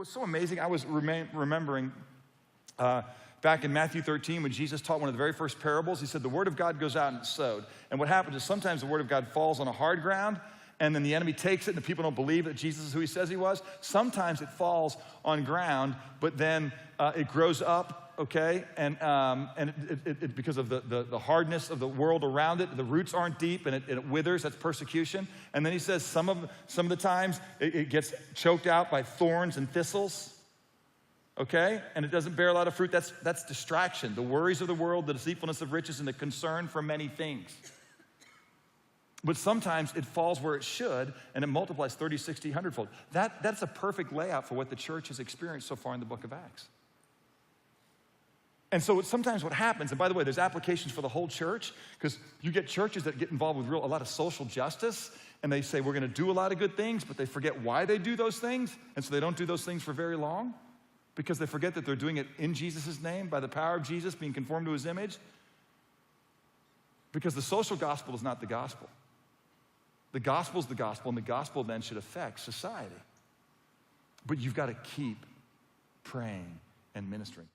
what's so amazing, I was remembering back in Matthew 13 when Jesus taught one of the very first parables. He said the word of God goes out and it's sowed. And what happens is sometimes the word of God falls on a hard ground, and then the enemy takes it and the people don't believe that Jesus is who he says he was. Sometimes it falls on ground, but then it grows up, okay? And it because of the hardness of the world around it, the roots aren't deep and it withers. That's persecution. And then he says some of the times it gets choked out by thorns and thistles, okay? And it doesn't bear a lot of fruit. That's distraction. The worries of the world, the deceitfulness of riches, and the concern for many things. But sometimes it falls where it should, and it multiplies 30, 60, 100-fold. That's a perfect layout for what the church has experienced so far in the book of Acts. And so sometimes what happens, and by the way, there's applications for the whole church, because you get churches that get involved with a lot of social justice, and they say we're going to do a lot of good things, but they forget why they do those things, and so they don't do those things for very long, because they forget that they're doing it in Jesus' name, by the power of Jesus, being conformed to his image. Because the social gospel is not the gospel. The gospel is the gospel, and the gospel then should affect society. But you've got to keep praying and ministering.